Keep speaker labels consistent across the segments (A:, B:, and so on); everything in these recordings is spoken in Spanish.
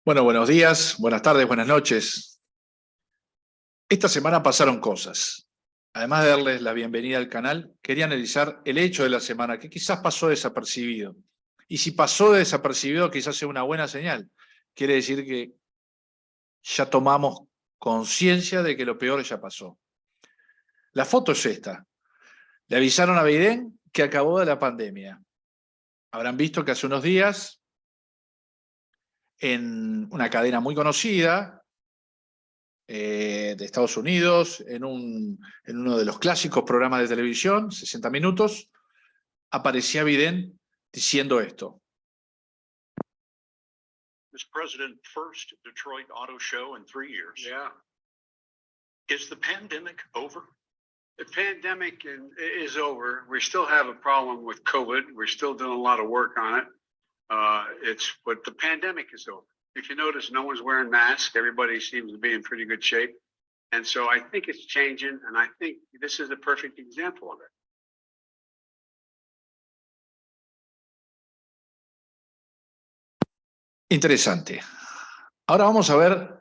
A: Bueno, buenos días, buenas tardes, buenas noches. Esta semana pasaron cosas. Además de darles la bienvenida al canal, quería analizar el hecho de la semana, que quizás pasó desapercibido. Y si pasó desapercibido, quizás sea una buena señal. Quiere decir que ya tomamos conciencia de que lo peor ya pasó. La foto es esta. Le avisaron a Biden que acabó de la pandemia. Habrán visto que hace unos días, en una cadena muy conocida, de Estados Unidos, en uno de los clásicos programas de televisión, 60 minutos, aparecía Biden diciendo esto.
B: Mr. President, first Detroit Auto Show in 3 years.
C: Yeah.
B: Is the pandemic over?
C: The pandemic is over. We still have a problem with COVID. We're still doing a lot of work on it. But the pandemic is over. If you notice, no one's wearing masks. Everybody seems to be in pretty good shape. And so I think it's changing, and I think this is a perfect example of it.
A: Interesante. Ahora vamos a ver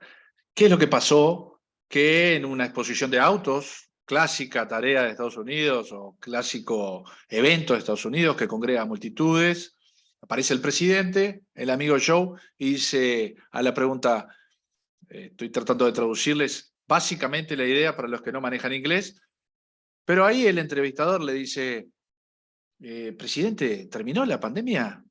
A: qué es lo que pasó, que en una exposición de autos, clásica tarea de Estados Unidos o clásico evento de Estados Unidos que congrega multitudes, aparece el presidente, el amigo Joe, y dice a la pregunta, estoy tratando de traducirles básicamente la idea para los que no manejan inglés, pero ahí el entrevistador le dice, presidente, ¿terminó la pandemia?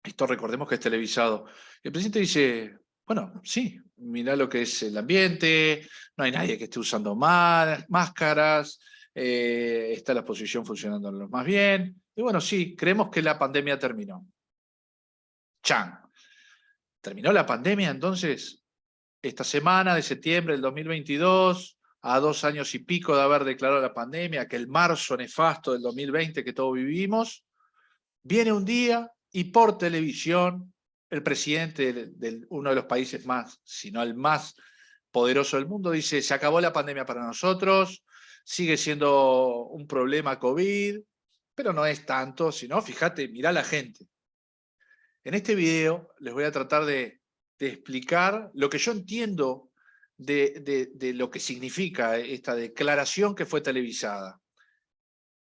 A: Esto recordemos que es televisado. El presidente dice, bueno, sí, mirá lo que es el ambiente, no hay nadie que esté usando máscaras, está la exposición funcionando lo más bien, y bueno, sí, creemos que la pandemia terminó. Chan. ¿Terminó la pandemia entonces? Esta semana de septiembre del 2022, a 2 años y pico de haber declarado la pandemia, aquel marzo nefasto del 2020 que todos vivimos, viene un día y por televisión el presidente de uno de los países más, si no el más poderoso del mundo, dice, se acabó la pandemia para nosotros, sigue siendo un problema COVID, pero no es tanto, sino, fíjate, mirá la gente. En este video les voy a tratar de explicar lo que yo entiendo de lo que significa esta declaración que fue televisada.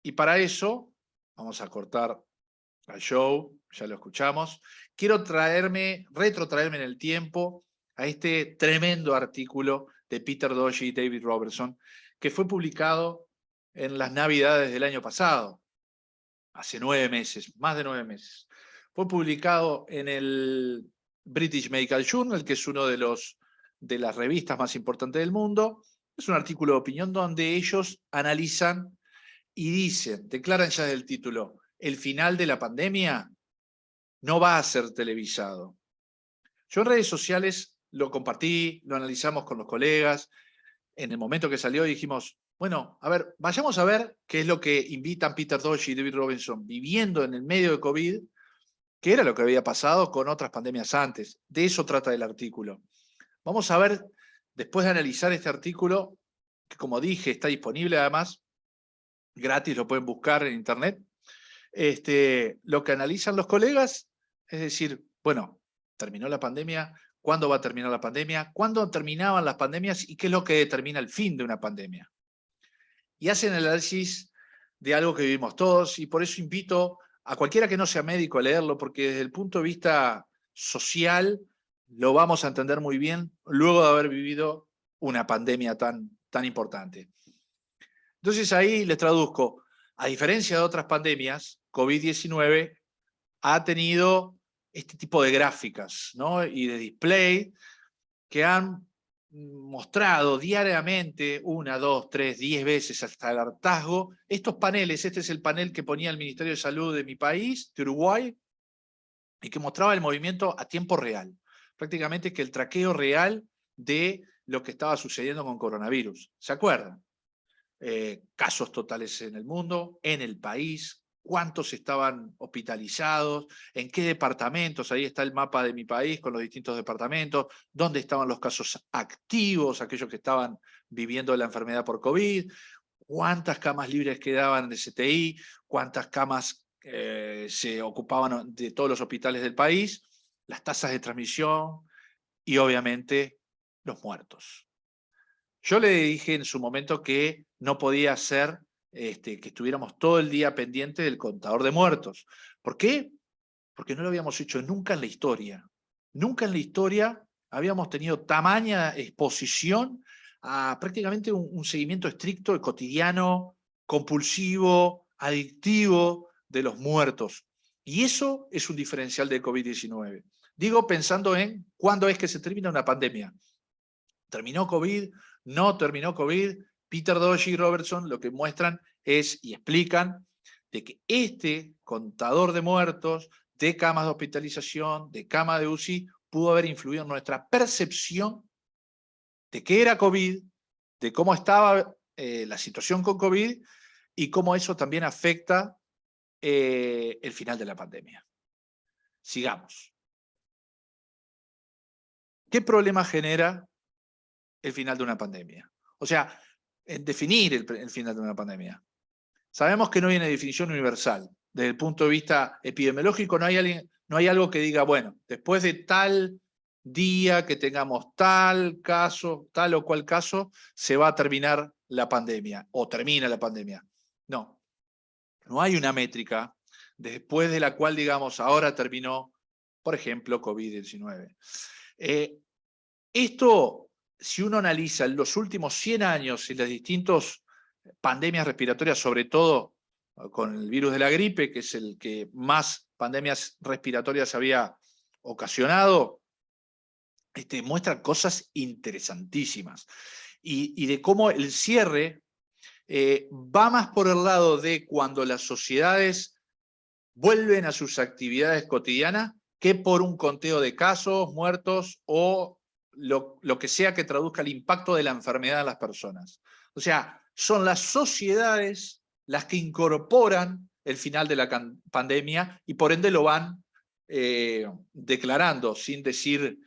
A: Y para eso, vamos a cortar al show, ya lo escuchamos. Quiero retrotraerme en el tiempo a este tremendo artículo de Peter Doshi y David Robertson, que fue publicado en las Navidades del año pasado, hace 9 meses, más de 9 meses. Fue publicado en el British Medical Journal, que es uno de las revistas más importantes del mundo. Es un artículo de opinión donde ellos analizan y dicen, declaran ya del título, el final de la pandemia no va a ser televisado. Yo en redes sociales lo compartí, lo analizamos con los colegas. En el momento que salió dijimos, bueno, a ver, vayamos a ver qué es lo que invitan Peter Doshi y David Robinson viviendo en el medio de COVID, qué era lo que había pasado con otras pandemias antes. De eso trata el artículo. Vamos a ver, después de analizar este artículo, que como dije, está disponible además, gratis, lo pueden buscar en internet, lo que analizan los colegas es decir, bueno, terminó la pandemia, ¿cuándo va a terminar la pandemia? ¿Cuándo terminaban las pandemias? ¿Y qué es lo que determina el fin de una pandemia? Y hacen el análisis de algo que vivimos todos, y por eso invito a cualquiera que no sea médico a leerlo, porque desde el punto de vista social lo vamos a entender muy bien luego de haber vivido una pandemia tan importante. Entonces ahí les traduzco, a diferencia de otras pandemias, COVID-19 ha tenido este tipo de gráficas, ¿no? Y de display que han mostrado diariamente 1, 2, 3, 10 veces hasta el hartazgo estos paneles. Este es el panel que ponía el Ministerio de Salud de mi país, de Uruguay, y que mostraba el movimiento a tiempo real. Prácticamente que el traqueo real de lo que estaba sucediendo con coronavirus. ¿Se acuerdan? Casos totales en el mundo, en el país, cuántos estaban hospitalizados, en qué departamentos, ahí está el mapa de mi país con los distintos departamentos, dónde estaban los casos activos, aquellos que estaban viviendo la enfermedad por COVID, cuántas camas libres quedaban de CTI, cuántas camas se ocupaban de todos los hospitales del país. las tasas de transmisión y obviamente los muertos. Yo le dije en su momento que no podía ser que estuviéramos todo el día pendiente del contador de muertos. ¿Por qué? Porque no lo habíamos hecho nunca en la historia. Nunca en la historia habíamos tenido tamaña exposición a prácticamente un seguimiento estricto y cotidiano, compulsivo, adictivo de los muertos. Y eso es un diferencial de COVID-19. Digo pensando en cuándo es que se termina una pandemia. ¿Terminó COVID? ¿No terminó COVID? Peter Doshi y Robertson lo que muestran es y explican de que este contador de muertos, de camas de hospitalización, de cama de UCI, pudo haber influido en nuestra percepción de qué era COVID, de cómo estaba la situación con COVID y cómo eso también afecta el final de la pandemia. Sigamos. ¿Qué problema genera el final de una pandemia? O sea, en definir el final de una pandemia. Sabemos que no hay una definición universal. Desde el punto de vista epidemiológico no hay algo que diga, bueno, después de tal día que tengamos tal caso, tal o cual caso, se va a terminar la pandemia o termina la pandemia. No, no hay una métrica después de la cual digamos, ahora terminó, por ejemplo, COVID-19. Esto, si uno analiza en los últimos 100 años y las distintas pandemias respiratorias, sobre todo con el virus de la gripe, que es el que más pandemias respiratorias había ocasionado, muestra cosas interesantísimas. Y de cómo el cierre va más por el lado de cuando las sociedades vuelven a sus actividades cotidianas que por un conteo de casos, muertos o lo que sea que traduzca el impacto de la enfermedad a las personas. O sea, son las sociedades las que incorporan el final de la pandemia y por ende lo van declarando sin decir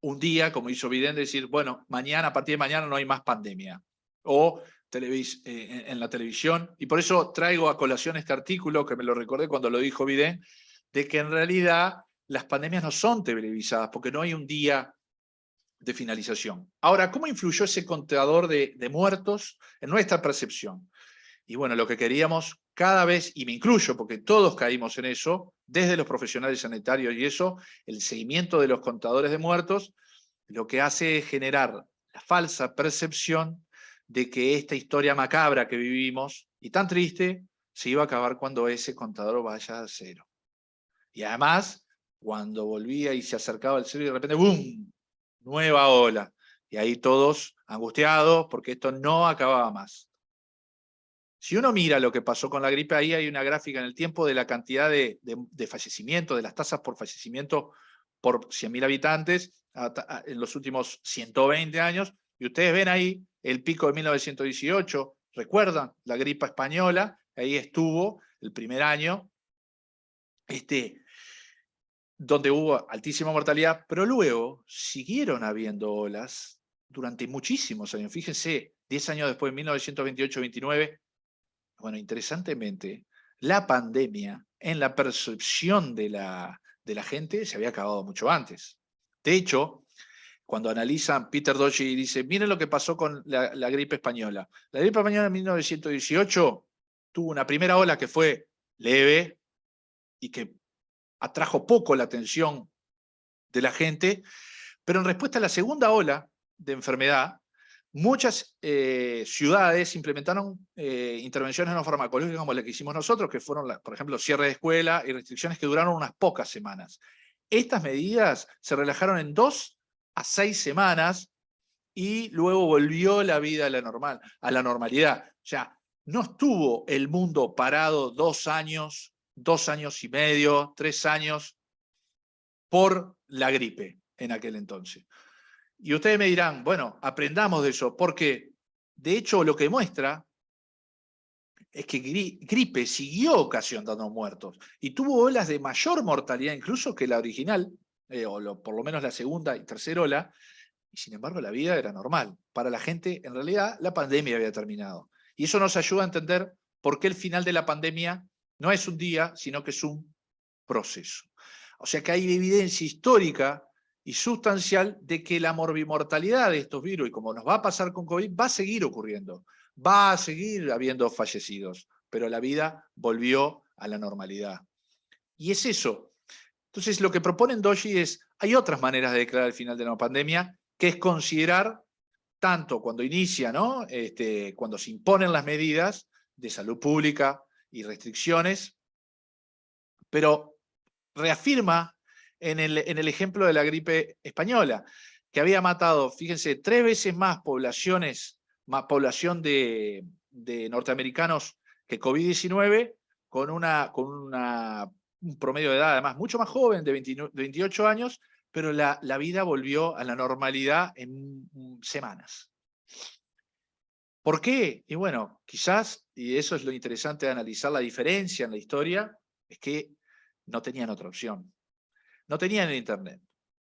A: un día, como hizo Biden, decir, bueno, mañana, a partir de mañana no hay más pandemia. O en la televisión, y por eso traigo a colación este artículo, que me lo recordé cuando lo dijo Biden, de que en realidad las pandemias no son televisadas, porque no hay un día de finalización. Ahora, ¿cómo influyó ese contador de muertos en nuestra percepción? Y bueno, lo que queríamos cada vez, y me incluyo porque todos caímos en eso, desde los profesionales sanitarios y eso, el seguimiento de los contadores de muertos, lo que hace es generar la falsa percepción de que esta historia macabra que vivimos, y tan triste, se iba a acabar cuando ese contador vaya a cero. Y además, cuando volvía y se acercaba al cero y de repente, ¡bum!, nueva ola. Y ahí todos angustiados porque esto no acababa más. Si uno mira lo que pasó con la gripe, ahí hay una gráfica en el tiempo de la cantidad de fallecimientos, de las tasas por fallecimiento por 100.000 habitantes en los últimos 120 años, y ustedes ven ahí el pico de 1918, recuerdan la gripe española, ahí estuvo el primer año, donde hubo altísima mortalidad, pero luego siguieron habiendo olas durante muchísimos años. Fíjense, 10 años después, en 1928-29, bueno, interesantemente, la pandemia en la percepción de la gente se había acabado mucho antes. De hecho, cuando analizan, Peter Doshi dice, miren lo que pasó con la gripe española. La gripe española en 1918 tuvo una primera ola que fue leve y que atrajo poco la atención de la gente, pero en respuesta a la segunda ola de enfermedad, muchas ciudades implementaron intervenciones no farmacológicas como la que hicimos nosotros, que fueron, por ejemplo, cierre de escuela y restricciones que duraron unas pocas semanas. Estas medidas se relajaron en 2 a 6 semanas y luego volvió la vida a la normalidad. O sea, no estuvo el mundo parado 2 años, 2 años y medio, 3 años por la gripe en aquel entonces. Y ustedes me dirán, bueno, aprendamos de eso, porque de hecho lo que muestra es que gripe siguió ocasionando muertos y tuvo olas de mayor mortalidad incluso que la original, por lo menos la segunda y tercera ola, y sin embargo la vida era normal. Para la gente, en realidad, la pandemia había terminado. Y eso nos ayuda a entender por qué el final de la pandemia no es un día, sino que es un proceso. O sea que hay evidencia histórica y sustancial de que la morbimortalidad de estos virus, y como nos va a pasar con COVID, va a seguir ocurriendo. Va a seguir habiendo fallecidos, pero la vida volvió a la normalidad. Y es eso. Entonces, lo que proponen Doji es, hay otras maneras de declarar el final de la pandemia, que es considerar, tanto cuando inicia, ¿no? Cuando se imponen las medidas de salud pública y restricciones, pero reafirma en el ejemplo de la gripe española, que había matado, fíjense, 3 veces más población de norteamericanos que COVID-19, con un promedio de edad además mucho más joven, de 28 años, pero la vida volvió a la normalidad en semanas. ¿Por qué? Y bueno, quizás, y eso es lo interesante de analizar la diferencia en la historia, es que no tenían otra opción. No tenían el internet,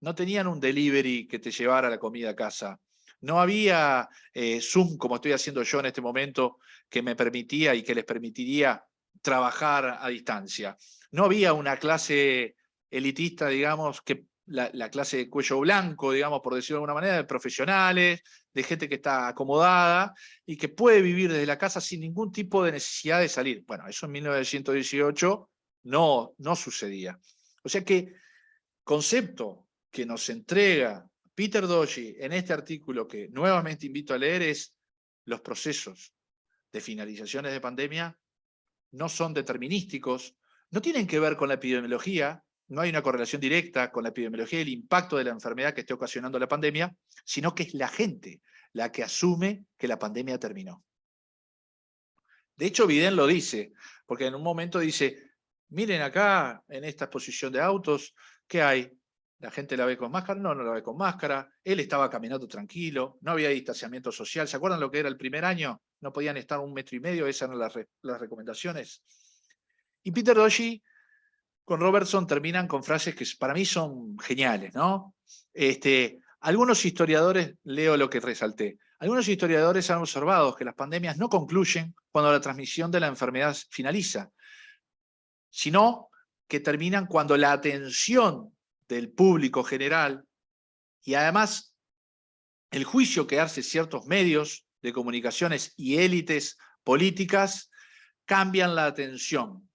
A: no tenían un delivery que te llevara la comida a casa, no había Zoom, como estoy haciendo yo en este momento, que me permitía y que les permitiría trabajar a distancia. No había una clase elitista, digamos, que la clase de cuello blanco, digamos, por decirlo de alguna manera, de profesionales, de gente que está acomodada y que puede vivir desde la casa sin ningún tipo de necesidad de salir. Bueno, eso en 1918 no sucedía. O sea que concepto que nos entrega Peter Doshi en este artículo, que nuevamente invito a leer, es los procesos de finalizaciones de pandemia no son determinísticos, no tienen que ver con la epidemiología, no hay una correlación directa con la epidemiología y el impacto de la enfermedad que esté ocasionando la pandemia, sino que es la gente la que asume que la pandemia terminó. De hecho, Biden lo dice, porque en un momento dice, miren acá, en esta exposición de autos, ¿qué hay? ¿La gente la ve con máscara? No la ve con máscara. Él estaba caminando tranquilo, no había distanciamiento social. ¿Se acuerdan lo que era el primer año? No podían estar 1,5 metros, esas eran las recomendaciones. Y Peter Doshi con Robertson terminan con frases que para mí son geniales, ¿no? Algunos historiadores, leo lo que resalté, algunos historiadores han observado que las pandemias no concluyen cuando la transmisión de la enfermedad finaliza, sino que terminan cuando la atención del público general y además el juicio que hace ciertos medios de comunicaciones y élites políticas cambian la atención,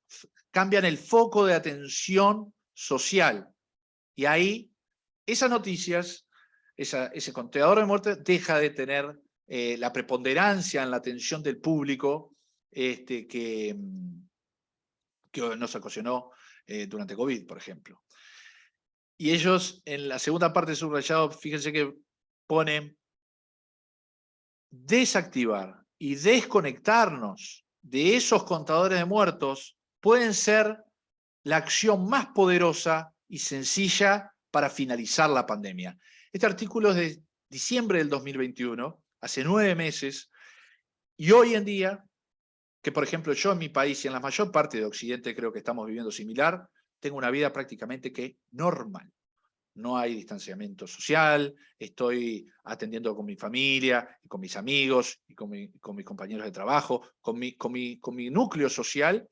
A: cambian el foco de atención social. Y ahí esas noticias, ese contenedor de muerte deja de tener la preponderancia en la atención del público que nos ocasionó durante COVID, por ejemplo. Y ellos, en la segunda parte subrayado, fíjense que ponen desactivar y desconectarnos de esos contadores de muertos pueden ser la acción más poderosa y sencilla para finalizar la pandemia. Este artículo es de diciembre del 2021, hace 9 meses, y hoy en día, que por ejemplo yo en mi país y en la mayor parte de Occidente creo que estamos viviendo similar, tengo una vida prácticamente que normal. No hay distanciamiento social, estoy atendiendo con mi familia, con mis amigos, y con mis compañeros de trabajo, con mi núcleo social,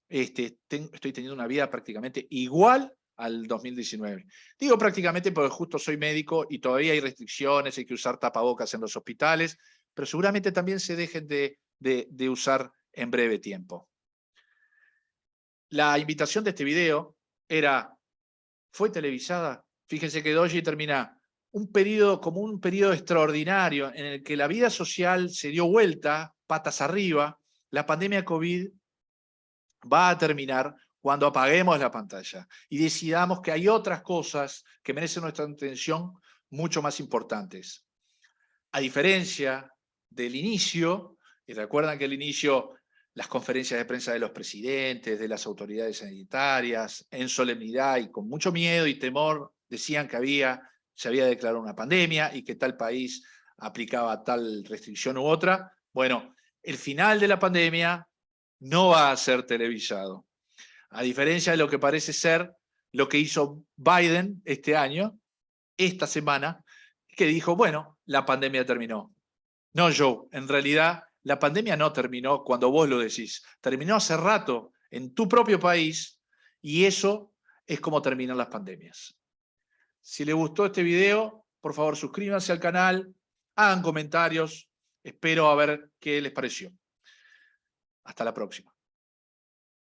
A: estoy teniendo una vida prácticamente igual al 2019. Digo prácticamente porque justo soy médico y todavía hay restricciones, hay que usar tapabocas en los hospitales, pero seguramente también se dejen de usar en breve tiempo. La invitación de este video fue televisada. Fíjense que Doji termina como un periodo extraordinario en el que la vida social se dio vuelta, patas arriba. La pandemia COVID va a terminar cuando apaguemos la pantalla y decidamos que hay otras cosas que merecen nuestra atención mucho más importantes. A diferencia del inicio, y recuerdan que al inicio las conferencias de prensa de los presidentes, de las autoridades sanitarias, en solemnidad y con mucho miedo y temor, decían que se había declarado una pandemia y que tal país aplicaba tal restricción u otra. Bueno, el final de la pandemia no va a ser televisado. A diferencia de lo que parece ser lo que hizo Biden este año, esta semana, que dijo, bueno, la pandemia terminó. No, Joe, en realidad la pandemia no terminó cuando vos lo decís. Terminó hace rato en tu propio país y eso es cómo terminan las pandemias. Si les gustó este video, por favor suscríbanse al canal, hagan comentarios, espero a ver qué les pareció. Hasta la próxima.